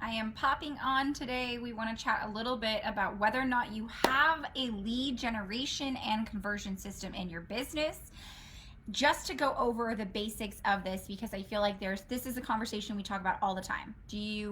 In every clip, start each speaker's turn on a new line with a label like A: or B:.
A: I am popping on today. We want to chat a little bit about whether or not you have a lead generation and conversion system in your business. Just to go over the basics of this, because I feel like this is a conversation we talk about all the time.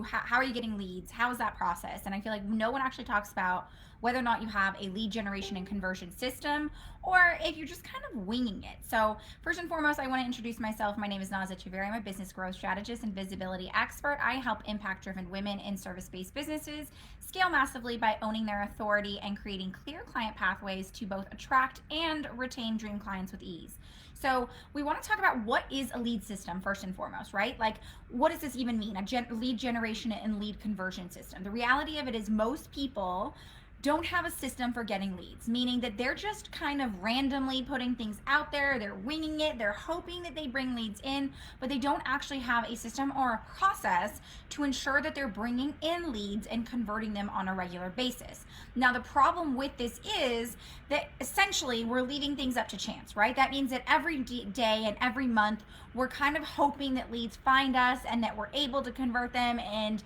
A: How are you getting leads? How is that process? And I feel like no one actually talks about whether or not you have a lead generation and conversion system, or if you're just kind of winging it. So first and foremost, I want to introduce myself. My name is Naza Chaveri. I'm a business growth strategist and visibility expert. I help impact-driven women in service-based businesses scale massively by owning their authority and creating clear client pathways to both attract and retain dream clients with ease. So we want to talk about what is a lead system first and foremost, right? Like, what does this even mean? Lead generation and lead conversion system. The reality of it is most people don't have a system for getting leads, meaning that they're just kind of randomly putting things out there. They're winging it. They're hoping that they bring leads in, but they don't actually have a system or a process to ensure that they're bringing in leads and converting them on a regular basis. Now, the problem with this is that essentially we're leaving things up to chance, right? That means that every day and every month, we're kind of hoping that leads find us and that we're able to convert them, and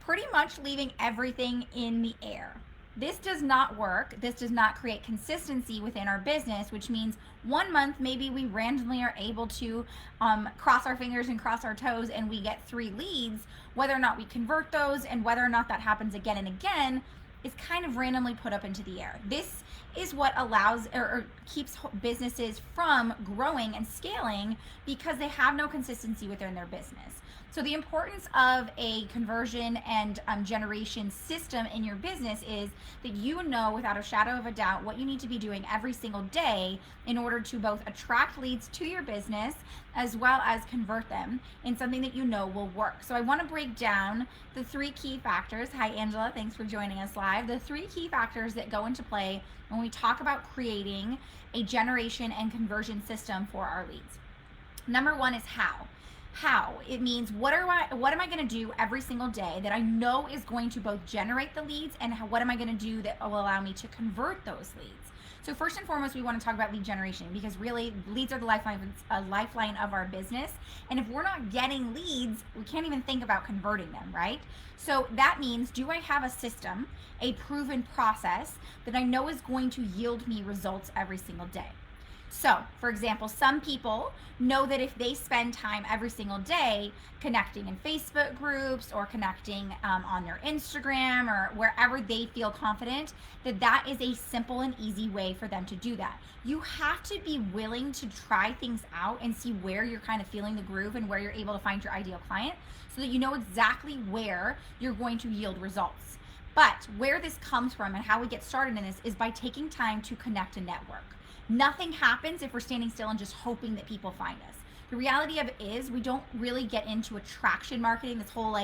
A: pretty much leaving everything in the air. This does not work. This does not create consistency within our business, which means one month maybe we randomly are able to cross our fingers and cross our toes and we get 3 leads. Whether or not we convert those and whether or not that happens again and again is kind of randomly put up into the air. This is what allows or keeps businesses from growing and scaling because they have no consistency within their business. So the importance of a conversion and generation system in your business is that you know without a shadow of a doubt what you need to be doing every single day in order to both attract leads to your business as well as convert them in something that you know will work. So I want to break down the 3 key factors. Hi, Angela. Thanks for joining us live. The 3 key factors that go into play when we talk about creating a generation and conversion system for our leads. Number 1 is how. How. It means what am I going to do every single day that I know is going to both generate the leads, and what am I going to do that will allow me to convert those leads. So first and foremost, we want to talk about lead generation because really leads are the lifeline of our business. And if we're not getting leads, we can't even think about converting them, right? So that means, do I have a system, a proven process that I know is going to yield me results every single day? So, for example, some people know that if they spend time every single day connecting in Facebook groups or connecting on their Instagram or wherever they feel confident, that is a simple and easy way for them to do that. You have to be willing to try things out and see where you're kind of feeling the groove and where you're able to find your ideal client so that you know exactly where you're going to yield results. But where this comes from and how we get started in this is by taking time to connect and network. Nothing happens if we're standing still and just hoping that people find us. The reality of it is we don't really get into attraction marketing, this whole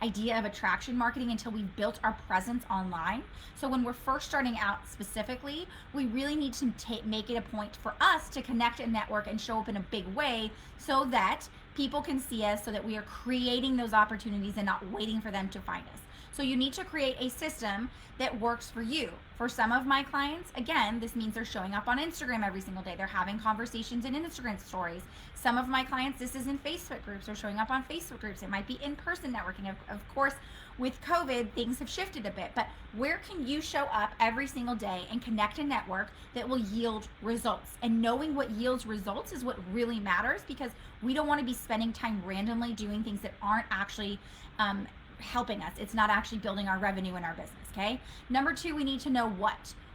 A: idea of attraction marketing, until we've built our presence online. So when we're first starting out specifically, we really need to make it a point for us to connect and network and show up in a big way so that people can see us, so that we are creating those opportunities and not waiting for them to find us. So you need to create a system that works for you. For some of my clients, again, this means they're showing up on Instagram every single day. They're having conversations in Instagram stories. Some of my clients, this is in Facebook groups. They're showing up on Facebook groups. It might be in-person networking. Of course, with COVID, things have shifted a bit. But where can you show up every single day and connect and network that will yield results? And knowing what yields results is what really matters, because we don't want to be spending time randomly doing things that aren't actually helping us. It's not actually building our revenue in our business, okay? Number 2, we need to know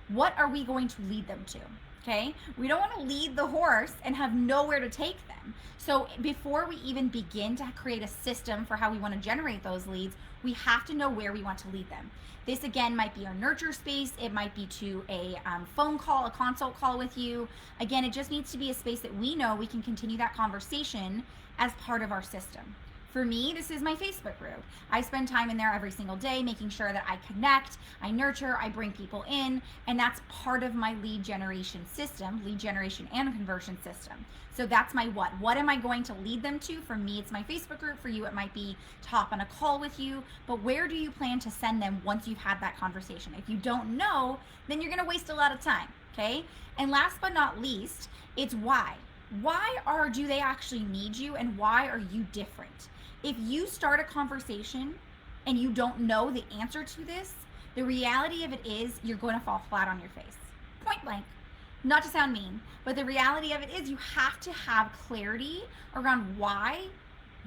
A: what are we going to lead them to, okay? We don't want to lead the horse and have nowhere to take them. So before we even begin to create a system for how we want to generate those leads, we have to know where we want to lead them. This again might be our nurture space. It might be to a phone call, a consult call with you. Again, it just needs to be a space that we know we can continue that conversation as part of our system. For me, this is my Facebook group. I spend time in there every single day making sure that I connect, I nurture, I bring people in, and that's part of my lead generation system, lead generation and conversion system. So that's my what. What am I going to lead them to? For me, it's my Facebook group. For you, it might be to hop on a call with you. But where do you plan to send them once you've had that conversation? If you don't know, then you're going to waste a lot of time, okay? And last but not least, it's why. Do they actually need you, and why are you different? If you start a conversation and you don't know the answer to this, the reality of it is you're going to fall flat on your face. Point blank. Not to sound mean, but the reality of it is you have to have clarity around why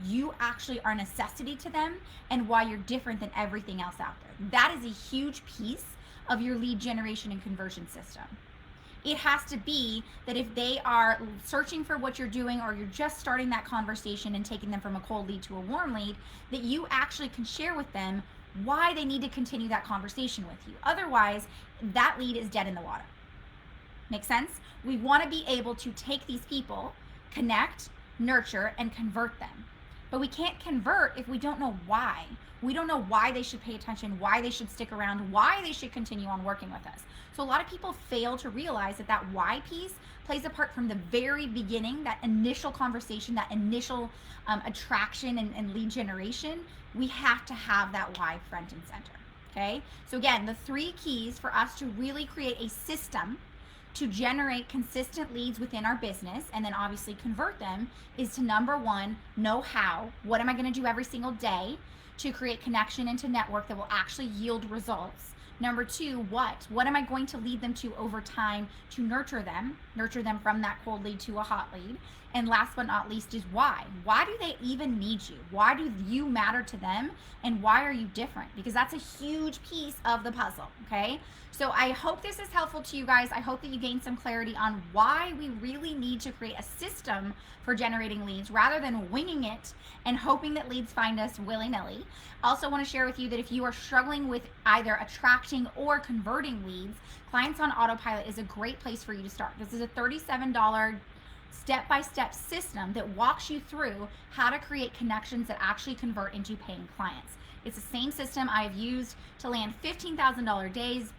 A: you actually are a necessity to them and why you're different than everything else out there. That is a huge piece of your lead generation and conversion system. It has to be that if they are searching for what you're doing, or you're just starting that conversation and taking them from a cold lead to a warm lead, that you actually can share with them why they need to continue that conversation with you. Otherwise, that lead is dead in the water. Make sense? We want to be able to take these people, connect, nurture, and convert them. But we can't convert if we don't know why. We don't know why they should pay attention, why they should stick around, why they should continue on working with us. So a lot of people fail to realize that that why piece plays a part from the very beginning, that initial conversation, that initial attraction and lead generation. We have to have that why front and center, okay? So again, the 3 keys for us to really create a system to generate consistent leads within our business, and then obviously convert them, is to, number 1, know how. What am I going to do every single day to create connection and to network that will actually yield results? Number 2, what am I going to lead them to over time to nurture them from that cold lead to a hot lead? And last but not least is why. Why do they even need you? Why do you matter to them? And why are you different? Because that's a huge piece of the puzzle, okay? So I hope this is helpful to you guys. I hope that you gain some clarity on why we really need to create a system for generating leads rather than winging it and hoping that leads find us willy-nilly. Also want to share with you that if you are struggling with either attracting or converting leads, Clients on Autopilot is a great place for you to start. This is a $37 step-by-step system that walks you through how to create connections that actually convert into paying clients. It's the same system I've used to land $15,000 days,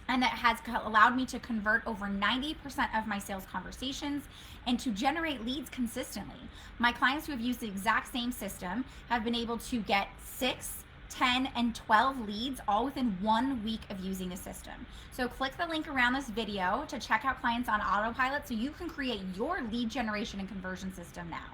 A: and that has allowed me to convert over 90% of my sales conversations and to generate leads consistently. My clients who have used the exact same system have been able to get 6, 10, and 12 leads all within 1 week of using the system. So click the link around this video to check out Clients on Autopilot so you can create your lead generation and conversion system now.